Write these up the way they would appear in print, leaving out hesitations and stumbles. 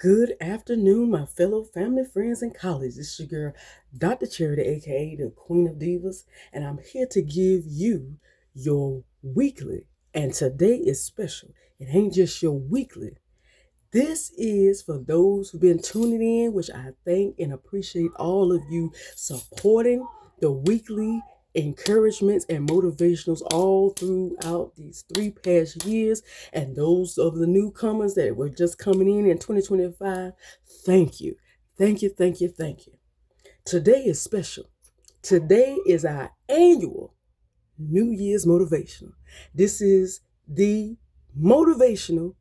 Good afternoon, my fellow family, friends, and colleagues. It's your girl, Dr. Charity, aka the Queen of Divas, and I'm here to give you your weekly. And today is special. It ain't just your weekly. This is for those who've been tuning in, which I thank and appreciate all of you supporting the weekly encouragements and motivationals all throughout these 3 past years. And those of the newcomers that were just coming in 2025, thank you. Thank you, thank you, thank you. Today is special. Today is our annual New Year's motivational. This is the motivational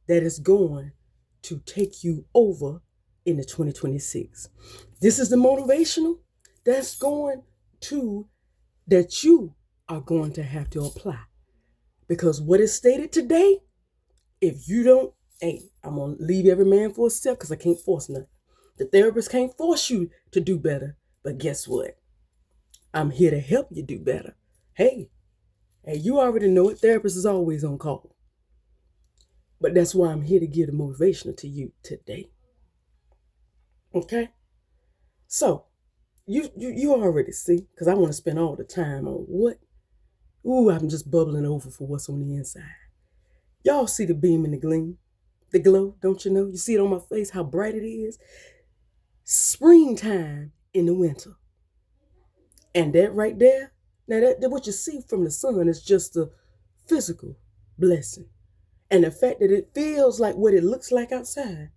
that is going to take you over into 2026. This is the motivational that's going to, that you are going to have to apply. Because what is stated today, if you don't, hey, I'm going to leave every man for a step because I can't force nothing. The therapist can't force you to do better. But guess what? I'm here to help you do better. Hey, you already know it. Therapist is always on call. But that's why I'm here to give the motivational to you today. Okay? So, you already see, because I want to spend all the time on what? Ooh, I'm just bubbling over for what's on the inside. Y'all see the beam and the gleam, the glow, don't you know? You see it on my face, how bright it is? Springtime in the winter. And that right there, now that what you see from the sun is just a physical blessing. And the fact that it feels like what it looks like outside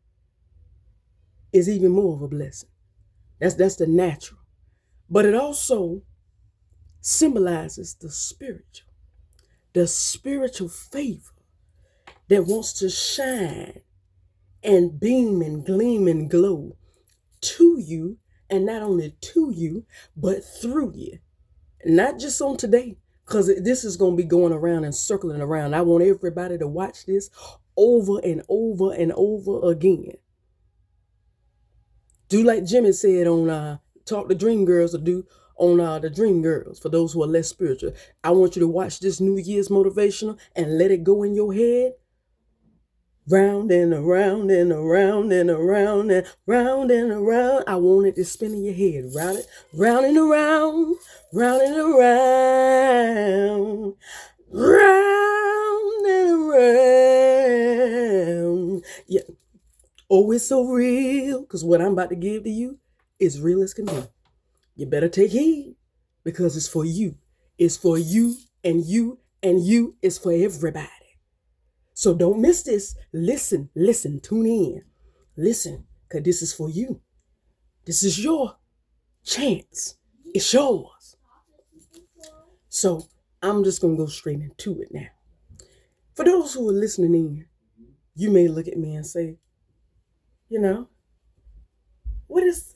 is even more of a blessing. That's the natural. But it also symbolizes the spiritual favor that wants to shine and beam and gleam and glow to you, and not only to you, but through you. Not just on today, because this is going to be going around and circling around. I want everybody to watch this over and over and over again. Do like Jimmy said on Talk to Dream Girls, or do on the Dream Girls, for those who are less spiritual. I want you to watch this New Year's motivational and let it go in your head. Round and around and around and around and round and around. I want it to spin in your head. Round and around, round and around, round and around. Yeah. Oh, it's so real, because what I'm about to give to you is real as can be. You better take heed, because it's for you. It's for you and you and you. It's for everybody. So don't miss this. Listen, tune in. Listen, because this is for you. This is your chance. It's yours. So I'm just going to go straight into it now. For those who are listening in, you may look at me and say, what is,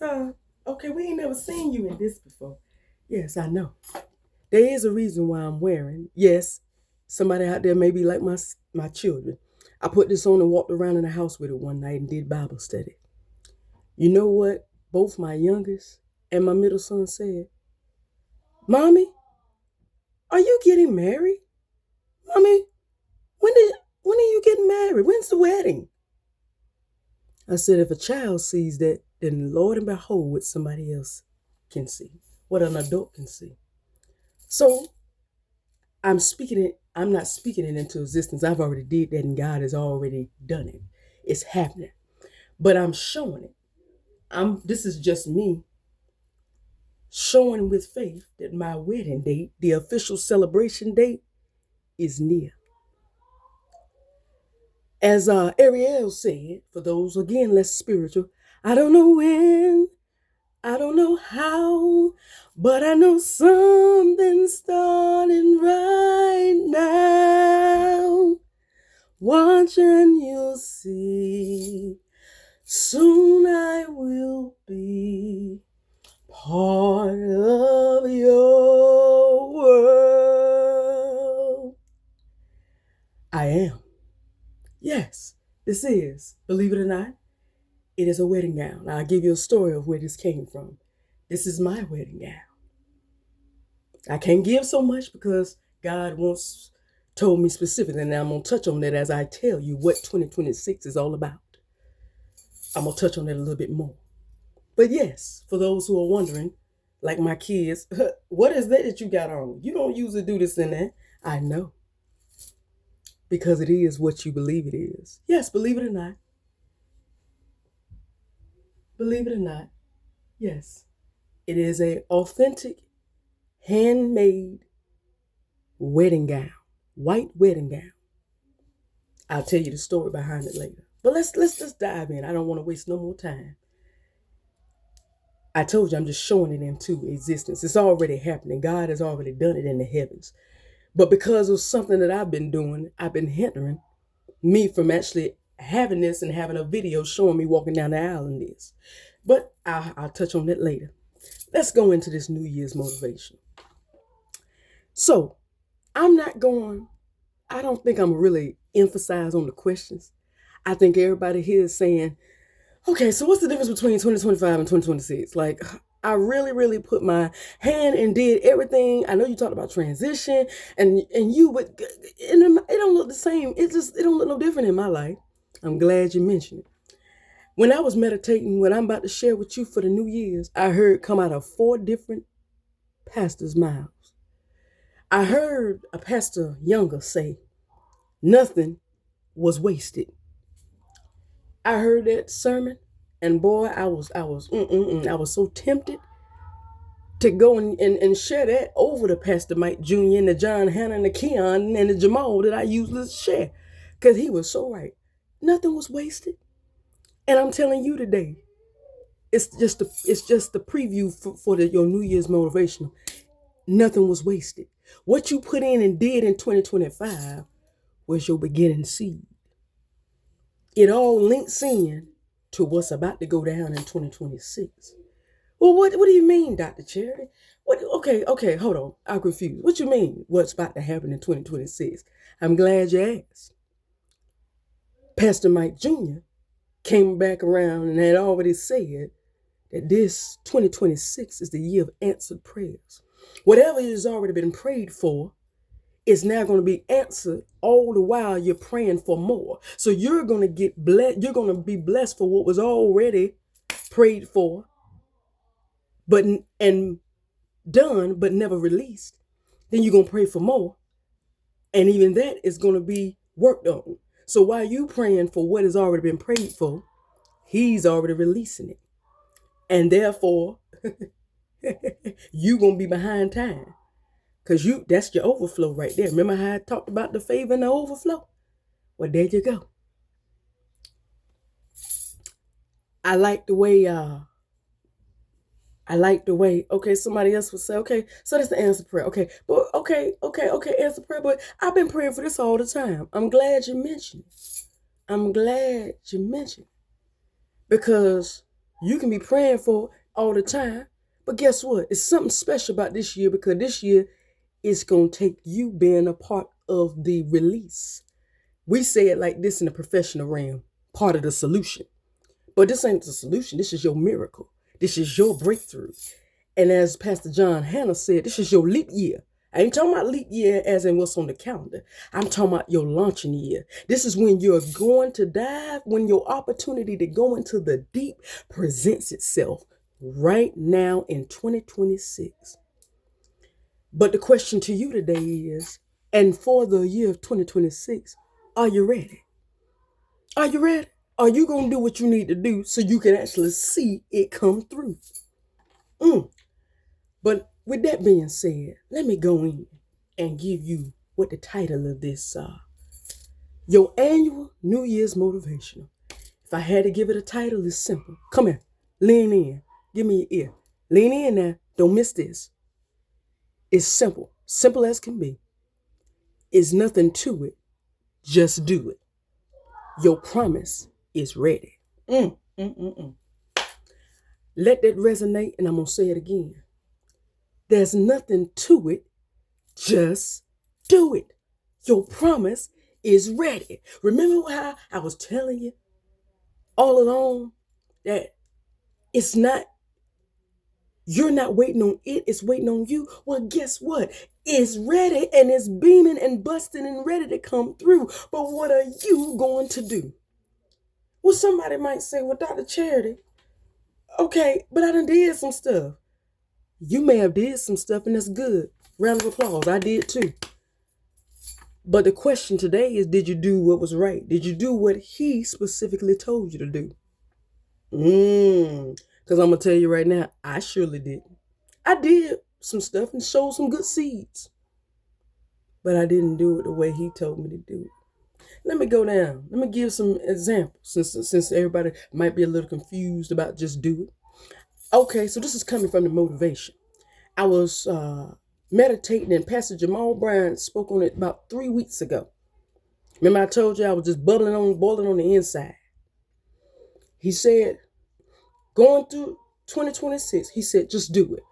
okay, we ain't never seen you in this before. Yes, I know. There is a reason why I'm wearing. Yes, somebody out there may be like my children. I put this on and walked around in the house with it one night and did Bible study. You know what both my youngest and my middle son said? Mommy, are you getting married? Mommy, when are you getting married? When's the wedding? I said, if a child sees that, then Lord and behold what somebody else can see, what an adult can see. So I'm not speaking it into existence. I've already did that, and God has already done it. It's happening. But I'm showing it. This is just me showing with faith that my wedding date, the official celebration date, is near. As Ariel said, for those again less spiritual, I don't know when, I don't know how, but I know something's starting right now. Watch and you'll see. Soon I will be part of your world. I am. Yes, this is, believe it or not, it is a wedding gown. I'll give you a story of where this came from. This is my wedding gown. I can't give so much because God once told me specifically, and I'm going to touch on that as I tell you what 2026 is all about. I'm going to touch on that a little bit more. But yes, for those who are wondering, like my kids, what is that you got on? You don't usually do this and that. I know, because it is what you believe it is. Yes, believe it or not. Believe it or not. Yes, it is a authentic, handmade wedding gown, white wedding gown. I'll tell you the story behind it later. But let's just dive in. I don't want to waste no more time. I told you I'm just showing it into existence. It's already happening. God has already done it in the heavens. But because of something that I've been doing, I've been hindering me from actually having this and having a video showing me walking down the aisle in this. But I'll touch on that later. Let's go into this New Year's motivation. So I don't think I'm really emphasize on the questions. I think everybody here is saying, okay, so what's the difference between 2025 and 2026? Like, I really, really put my hand and did everything. I know you talked about transition and you, but it don't look the same. It don't look no different in my life. I'm glad you mentioned it. When I was meditating, what I'm about to share with you for the New Year's, I heard come out of 4 different pastors' mouths. I heard a pastor younger say, nothing was wasted. I heard that sermon, and boy, I was so tempted to go and share that over the Pastor Mike Jr. and the John Hannah and the Keon and the Jamal that I usually share, because he was so right. Nothing was wasted, and I'm telling you today, it's just the preview for your New Year's motivational. Nothing was wasted. What you put in and did in 2025 was your beginning seed. It all links in to what's about to go down in 2026. Well, what do you mean, Dr. Charity? Okay, hold on. I'm confused. What you mean, what's about to happen in 2026? I'm glad you asked. Pastor Mike Jr. came back around and had already said that this 2026 is the year of answered prayers. Whatever has already been prayed for is now going to be answered all the while you're praying for more. So you're going to get blessed. You're going to be blessed for what was already prayed for, but and done, but never released. Then you're going to pray for more. And even that is going to be worked on. So while you praying for what has already been prayed for, he's already releasing it. And therefore, you're going to be behind time. Because that's your overflow right there. Remember how I talked about the favor and the overflow? Well, there you go. I like the way, okay, somebody else would say, okay, so that's the answer prayer. Okay, but okay, answer prayer. But I've been praying for this all the time. I'm glad you mentioned it. Because you can be praying for all the time. But guess what? It's something special about this year, because this year it's going to take you being a part of the release. We say it like this in the professional realm, part of the solution. But this ain't the solution. This is your miracle. This is your breakthrough. And as Pastor John Hannah said, this is your leap year. I ain't talking about leap year as in what's on the calendar. I'm talking about your launching year. This is when you're going to dive, when your opportunity to go into the deep presents itself right now in 2026. But the question to you today is, and for the year of 2026, are you ready? Are you ready? Are you going to do what you need to do so you can actually see it come through? But with that being said, let me go in and give you what the title of this your annual New Year's motivational. If I had to give it a title, it's simple. Come here. Lean in. Give me your ear. Lean in now. Don't miss this. It's simple. Simple as can be. It's nothing to it. Just do it. Your promise is ready. Let that resonate, and I'm going to say it again. There's nothing to it. Just do it. Your promise is ready. Remember how I was telling you all along that it's not, you're not waiting on it, it's waiting on you. Well, guess what? It's ready and it's beaming and busting and ready to come through. But what are you going to do? Well, somebody might say, well, Dr. Charity, okay, but I done did some stuff. You may have did some stuff and that's good. Round of applause. I did too. But the question today is, did you do what was right? Did you do what he specifically told you to do? Because I'm going to tell you right now, I surely did. I did some stuff and showed some good seeds. But I didn't do it the way he told me to do it. Let me go down. Let me give some examples since everybody might be a little confused about just do it. Okay, so this is coming from the motivation. I was meditating and Pastor Jamal Bryant spoke on it about 3 weeks ago. Remember I told you I was just boiling on the inside. He said, going through 2026, he said, just do it.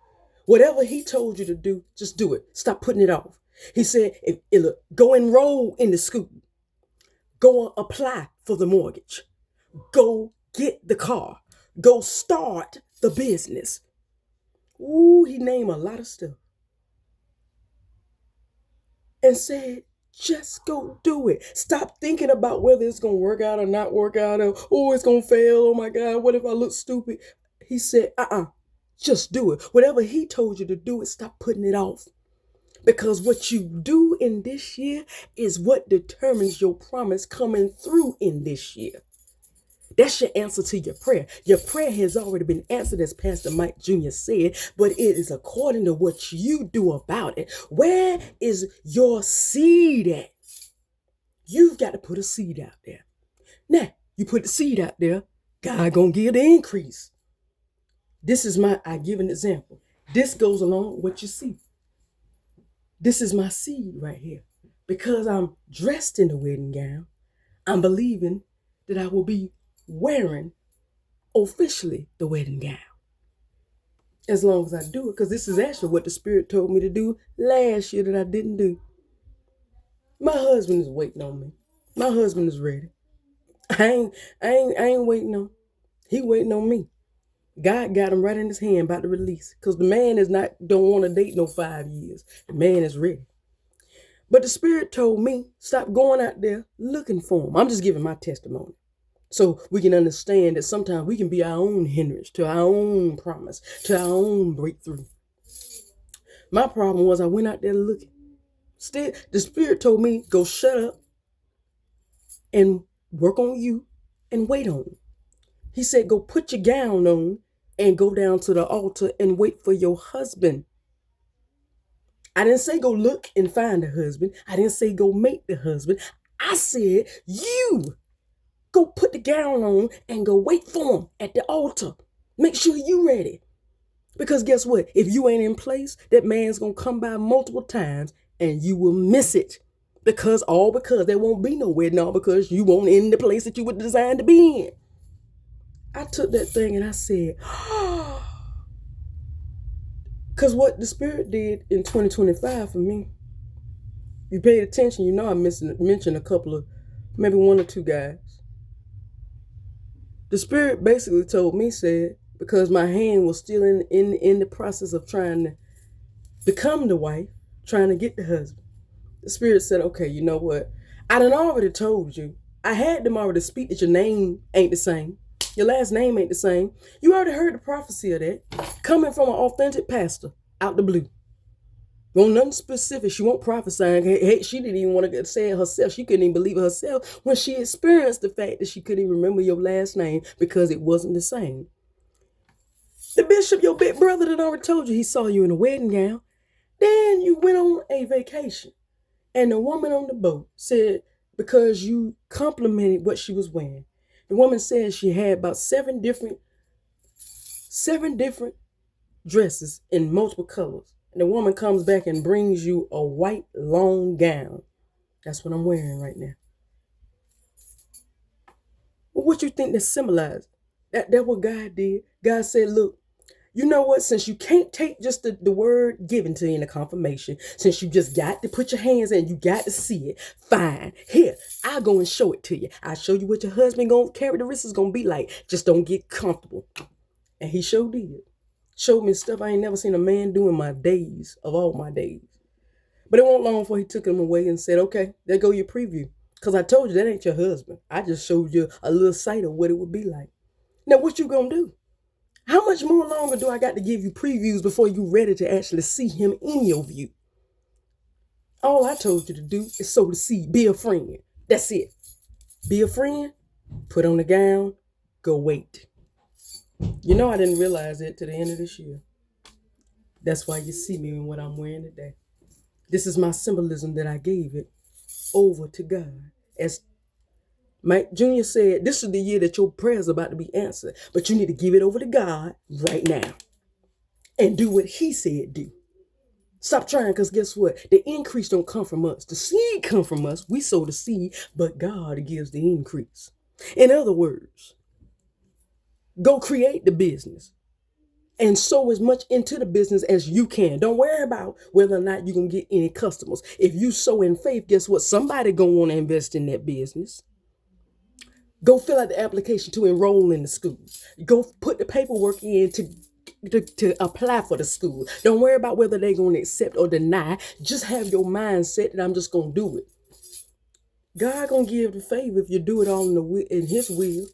Whatever he told you to do, just do it. Stop putting it off. He said, go enroll in the school. Go apply for the mortgage. Go get the car. Go start the business. Ooh, he named a lot of stuff. And said, just go do it. Stop thinking about whether it's going to work out or not work out. Or, oh, it's going to fail. Oh my God, what if I look stupid? He said, just do it. Whatever he told you to do it, stop putting it off. Because what you do in this year is what determines your promise coming through in this year. That's your answer to your prayer. Your prayer has already been answered, as Pastor Mike Jr. said, but it is according to what you do about it. Where is your seed at? You've got to put a seed out there. Now, you put the seed out there, God gonna give the increase. I give an example. This goes along with what you see. This is my seed right here. Because I'm dressed in the wedding gown, I'm believing that I will be wearing officially the wedding gown. As long as I do it, because this is actually what the Spirit told me to do last year that I didn't do. My husband is waiting on me. My husband is ready. I ain't waiting on. He waiting on me. God got him right in his hand about to release. Because the man don't want to date no 5 years. The man is ready. But the Spirit told me, stop going out there looking for him. I'm just giving my testimony. So we can understand that sometimes we can be our own hindrance to our own promise, to our own breakthrough. My problem was I went out there looking. Still, the Spirit told me, go shut up and work on you and wait on him. He said, go put your gown on and go down to the altar and wait for your husband. I didn't say go look and find a husband. I didn't say go make the husband. I said, you go put the gown on and go wait for him at the altar. Make sure you're ready. Because guess what? If you ain't in place, that man's going to come by multiple times and you will miss it. Because there won't be no wedding, all because you won't in the place that you were designed to be in. I took that thing and I said, because what the Spirit did in 2025 for me, you paid attention, you know I mentioned a couple of, maybe 1 or 2 guys. The Spirit basically told me, said, because my hand was still in the process of trying to become the wife, trying to get the husband. The Spirit said, okay, you know what? I done already told you. I had them already speak that your name ain't the same. Your last name ain't the same. You already heard the prophecy of that. Coming from an authentic pastor out the blue. Won't nothing specific. She won't prophesying. Hey, she didn't even want to say it herself. She couldn't even believe it herself when she experienced the fact that she couldn't even remember your last name because it wasn't the same. The bishop, your big brother, that already told you he saw you in a wedding gown. Then you went on a vacation. And the woman on the boat said, because you complimented what she was wearing, the woman said she had about 7 different dresses in multiple colors. And the woman comes back and brings you a white long gown. That's what I'm wearing right now. Well, what you think that symbolized? That's what God did. God said, look, you know what? Since you can't take just the word given to you in the confirmation, since you just got to put your hands in, you got to see it. Fine. Here, I'll go and show it to you. I'll show you what your husband characteristics gonna be like. Just don't get comfortable. And he sure did. Showed me stuff I ain't never seen a man do in my days, of all my days. But it wasn't long before he took him away and said, okay, there go your preview. Because I told you that ain't your husband. I just showed you a little sight of what it would be like. Now, what you gonna do? How much more longer do I got to give you previews before you ready to actually see him in your view? All I told you to do is sow the seed. Be a friend. That's it. Be a friend. Put on the gown. Go wait. You know I didn't realize it to the end of this year. That's why you see me in what I'm wearing today. This is my symbolism that I gave it over to God. As Mike Jr. said, this is the year that your prayers are about to be answered. But you need to give it over to God right now. And do what he said do. Stop trying, because guess what? The increase don't come from us. The seed come from us. We sow the seed, but God gives the increase. In other words, go create the business and sow as much into the business as you can. Don't worry about whether or not you're going to get any customers. If you sow in faith, guess what? Somebody going to want to invest in that business. Go fill out the application to enroll in the school. Go put the paperwork in to apply for the school. Don't worry about whether they're going to accept or deny. Just have your mindset that I'm just going to do it. God going to give the favor if you do it all in his will.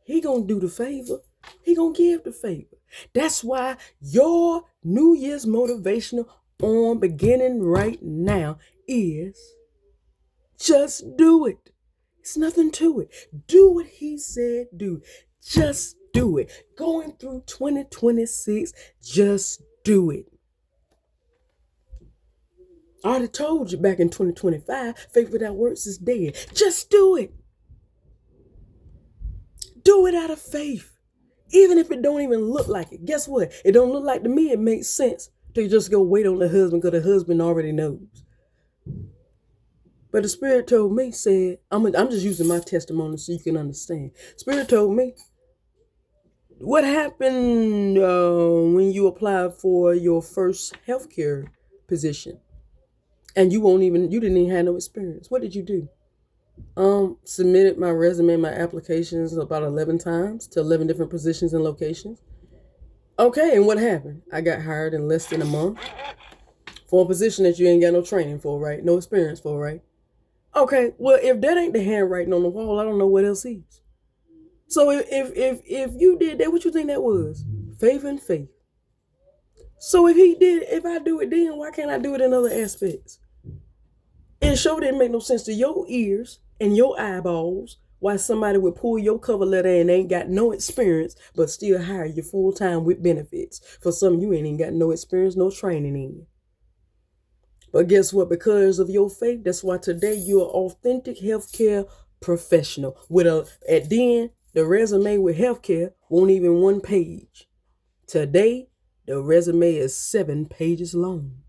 He going to do the favor. He going to give the favor. That's why your New Year's motivational on beginning right now is just do it. It's nothing to it. Do what he said do. Just do it. Going through 2026, just do it. I already told you back in 2025, faith without works is dead. Just do it. Do it out of faith. Even if it don't even look like it. Guess what? It don't look like to me. It makes sense to just go wait on the husband because the husband already knows. But the Spirit told me, said, I'm just using my testimony so you can understand. Spirit told me, what happened when you applied for your first healthcare position? And you didn't even have no experience. What did you do? Submitted my resume, my applications about 11 times to 11 different positions and locations. Okay, and what happened? I got hired in less than a month for a position that you ain't got no training for, right? No experience for, right? Okay, well, if that ain't the handwriting on the wall, I don't know what else is. So if you did that, what you think that was? Faith and faith. So if I do it then, why can't I do it in other aspects? It sure didn't make no sense to your ears and your eyeballs why somebody would pull your cover letter and ain't got no experience, but still hire you full time with benefits for something you ain't even got no experience, no training in. But guess what? Because of your faith, that's why today you're an authentic healthcare professional. The resume with healthcare won't even one page. Today, the resume is 7 pages long.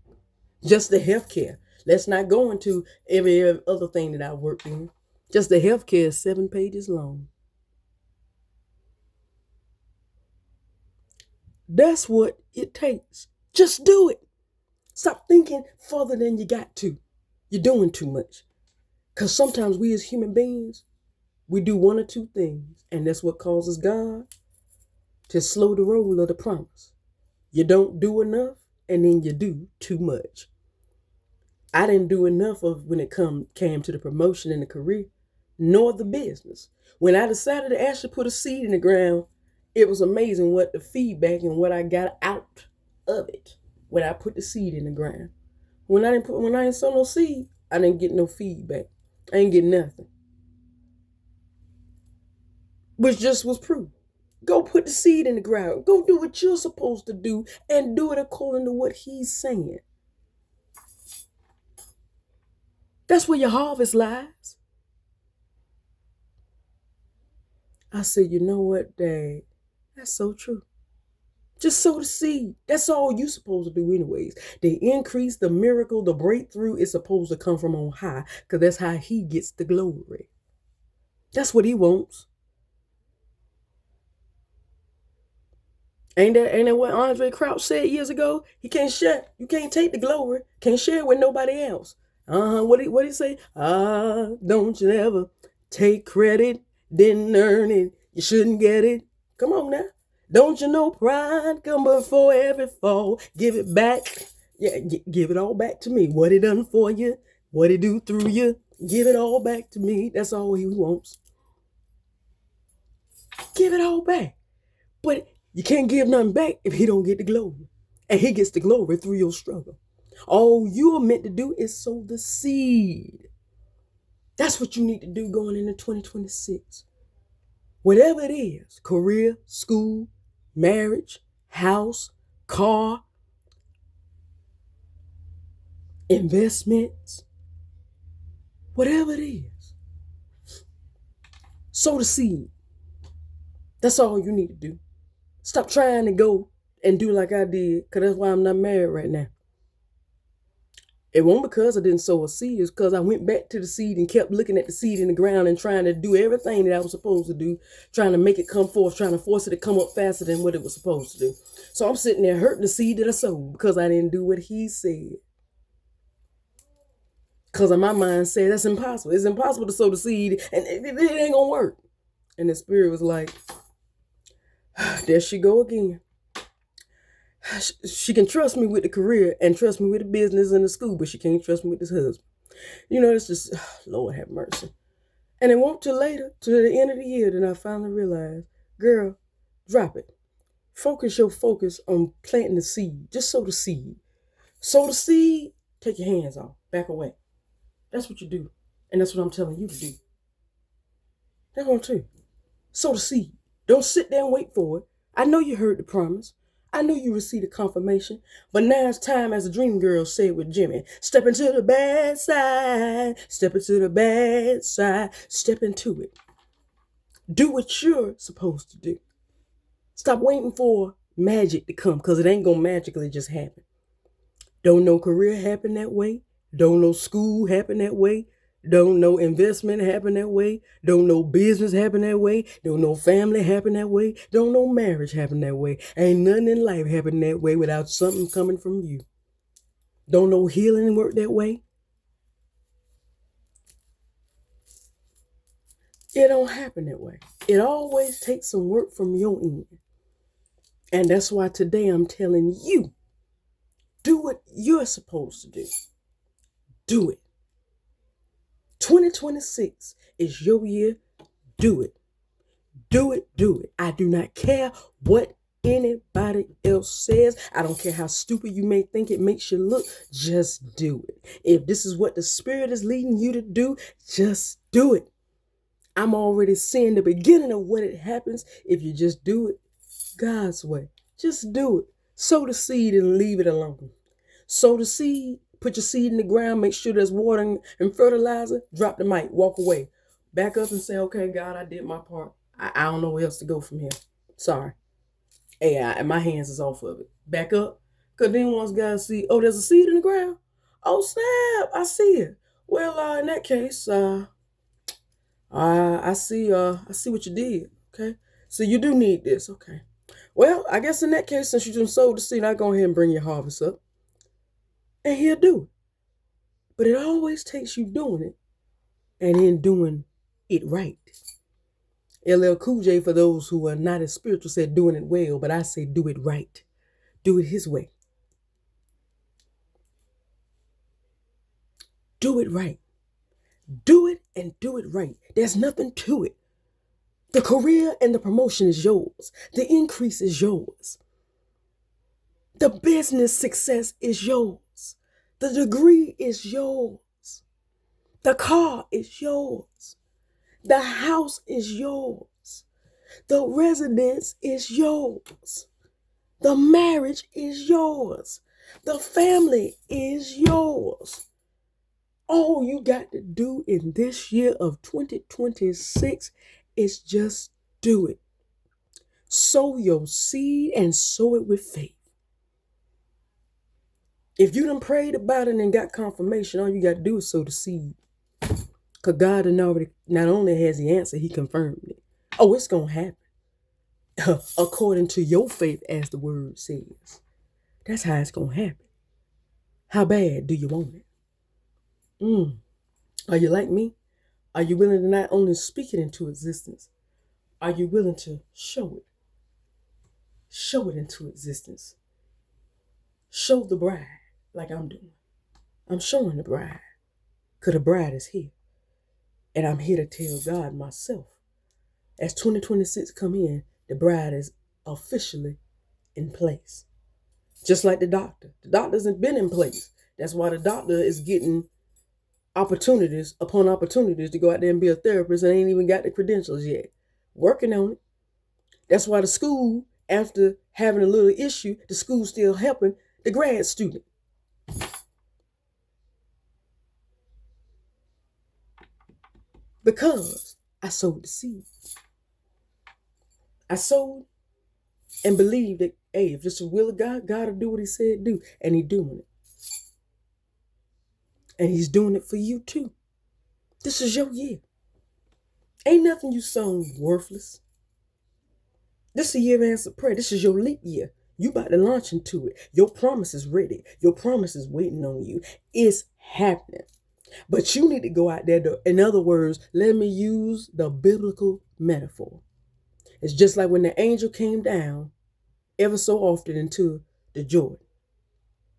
Just the healthcare. Let's not go into every other thing that I worked in. Just the healthcare is 7 pages long. That's what it takes. Just do it. Stop thinking further than you got to. You're doing too much. Because sometimes we as human beings, we do one or two things. And that's what causes God to slow the roll of the promise. You don't do enough, and then you do too much. I didn't do enough of when it came to the promotion in the career, nor the business. When I decided to actually put a seed in the ground, it was amazing what the feedback and what I got out of it when I put the seed in the ground. When I didn't sow no seed, I didn't get no feedback. I ain't get nothing. Which just was proof. Go put the seed in the ground. Go do what you're supposed to do and do it according to what he's saying. That's where your harvest lies. I said, you know what, Dad? That's so true. Just sow the seed. That's all you're supposed to do anyways. The increase, the miracle, the breakthrough is supposed to come from on high, because that's how he gets the glory. That's what he wants. Ain't that what Andre Crouch said years ago? He can't share. You can't take the glory. Can't share it with nobody else. What he say? Don't you ever take credit, didn't earn it. You shouldn't get it. Come on now. Don't you know pride come before every fall? Give it back. Yeah, give it all back to me. What he done for you, what he do through you. Give it all back to me. That's all he wants. Give it all back. But you can't give nothing back if he don't get the glory. And he gets the glory through your struggle. All you are meant to do is sow the seed. That's what you need to do going into 2026. Whatever it is, career, school, marriage, house, car, investments, whatever it is, sow the seed. That's all you need to do. Stop trying to go and do like I did, because that's why I'm not married right now. It wasn't because I didn't sow a seed. It's because I went back to the seed and kept looking at the seed in the ground and trying to do everything that I was supposed to do, trying to make it come forth, trying to force it to come up faster than what it was supposed to do. So I'm sitting there hurting the seed that I sowed because I didn't do what he said. Because in my mind said, that's impossible. It's impossible to sow the seed and it ain't going to work. And the spirit was like, there she go again. She can trust me with the career and trust me with the business and the school, but she can't trust me with this husband. It's just, Lord have mercy. And it won't till later, to the end of the year, that I finally realized, girl, drop it. Focus your focus on planting the seed. Just sow the seed. Sow the seed, take your hands off, back away. That's what you do. And that's what I'm telling you to do. That's what I'm telling you. Sow the seed. Don't sit there and wait for it. I know you heard the promise. I knew you received a confirmation, but now it's time, as the dream girl said with Jimmy, step into the bad side, step into the bad side, step into it. Do what you're supposed to do. Stop waiting for magic to come, because it ain't going to magically just happen. Don't no career happen that way. Don't no school happen that way. Don't no investment happen that way. Don't no business happen that way. Don't no family happen that way. Don't no marriage happen that way. Ain't nothing in life happen that way without something coming from you. Don't no healing work that way. It don't happen that way. It always takes some work from your end. And that's why today I'm telling you, do what you're supposed to do. Do it. 2026 is your year. Do it. Do it. Do it. I do not care what anybody else says. I don't care how stupid you may think it makes you look. Just do it. If this is what the Spirit is leading you to do, just do it. I'm already seeing the beginning of what it happens if you just do it God's way. Just do it. Sow the seed and leave it alone. Sow the seed. Put your seed in the ground. Make sure there's water and fertilizer. Drop the mic. Walk away. Back up and say, okay, God, I did my part. I don't know where else to go from here. Sorry. Hey, my hands is off of it. Back up. Because then once God see, oh, there's a seed in the ground. Oh, snap. I see it. Well, in that case, I see what you did. Okay. So you do need this. Okay. Well, I guess in that case, since you done sowed the seed, I'll go ahead and bring your harvest up. And he'll do it. But it always takes you doing it and then doing it right. LL Cool J, for those who are not as spiritual, said doing it well, but I say do it right. Do it his way. Do it right. Do it and do it right. There's nothing to it. The career and the promotion is yours. The increase is yours. The business success is yours. The degree is yours. The car is yours. The house is yours. The residence is yours. The marriage is yours. The family is yours. All you got to do in this year of 2026 is just do it. Sow your seed and sow it with faith. If you done prayed about it and got confirmation, all you got to do is sow the seed. Because God not only has the answer, he confirmed it. Oh, it's going to happen. According to your faith, as the word says. That's how it's going to happen. How bad do you want it? Are you like me? Are you willing to not only speak it into existence, are you willing to show it? Show it into existence. Show the bride like I'm doing. I'm showing the bride because the bride is here. And I'm here to tell God myself, as 2026 come in, the bride is officially in place. Just like the doctor. The doctor hasn't been in place. That's why the doctor is getting opportunities upon opportunities to go out there and be a therapist and ain't even got the credentials yet. Working on it. That's why the school, after having a little issue, the school's still helping the grad student. Because I sowed the seed. I sowed and believed that, hey, if it's the will of God, God will do what he said do. And he's doing it. And he's doing it for you too. This is your year. Ain't nothing you sown worthless. This is a year of answered prayer. This is your leap year. You about to launch into it. Your promise is ready. Your promise is waiting on you. It's happening. But you need to go out there. In other words, let me use the biblical metaphor. It's just like when the angel came down ever so often into the Jordan,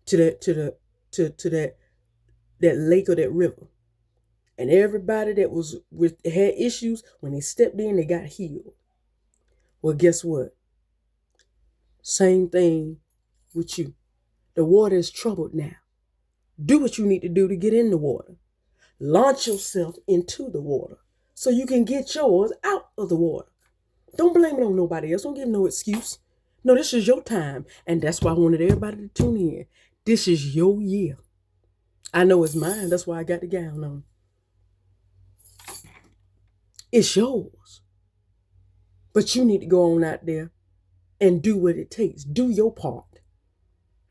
to that lake or that river. And everybody that had issues, when they stepped in, they got healed. Well, guess what? Same thing with you. The water is troubled now. Do what you need to do to get in the water. Launch yourself into the water so you can get yours out of the water. Don't blame it on nobody else. Don't give no excuse. No, this is your time. And that's why I wanted everybody to tune in. This is your year. I know it's mine. That's why I got the gown on. It's yours. But you need to go on out there and do what it takes. Do your part.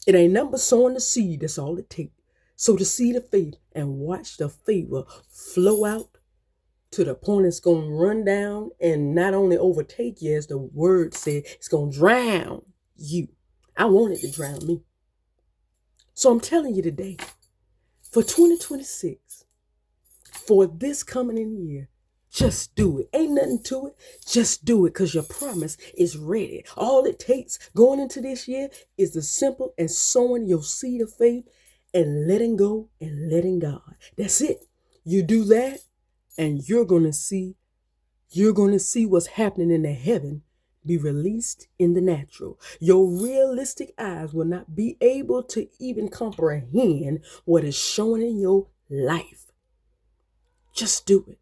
It ain't nothing but sowing the seed. That's all it takes. Sow the seed of faith and watch the favor flow out to the point it's going to run down and not only overtake you, as the word said, it's going to drown you. I want it to drown me. So I'm telling you today, for 2026, for this coming in year, just do it. Ain't nothing to it. Just do it because your promise is ready. All it takes going into this year is the simple and sowing your seed of faith and letting go and letting God. That's it. You do that and you're going to see what's happening in the heaven be released in the natural. Your realistic eyes will not be able to even comprehend what is showing in your life. Just do it.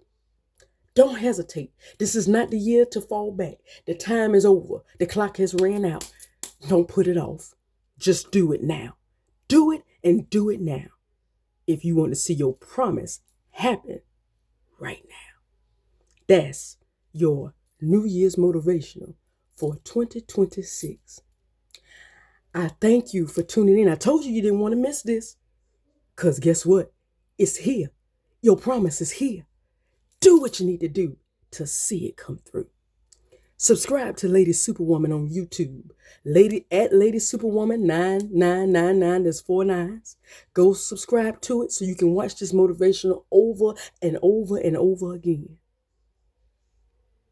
Don't hesitate. This is not the year to fall back. The time is over. The clock has ran out. Don't put it off. Just do it now. Do it and do it now. If you want to see your promise happen right now. That's your New Year's motivational for 2026. I thank you for tuning in. I told you didn't want to miss this. Because guess what? It's here. Your promise is here. Do what you need to do to see it come through. Subscribe to Lady Superwoman on YouTube. Lady Superwoman 9999. There's 4 9s. Go subscribe to it so you can watch this motivational over and over and over again.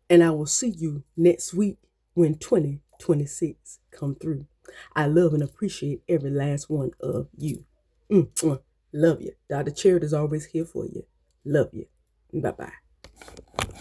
And I will see you next week when 2026 come through. I love and appreciate every last one of you. Love you. Dr. Charity is always here for you. Love you. Bye-bye.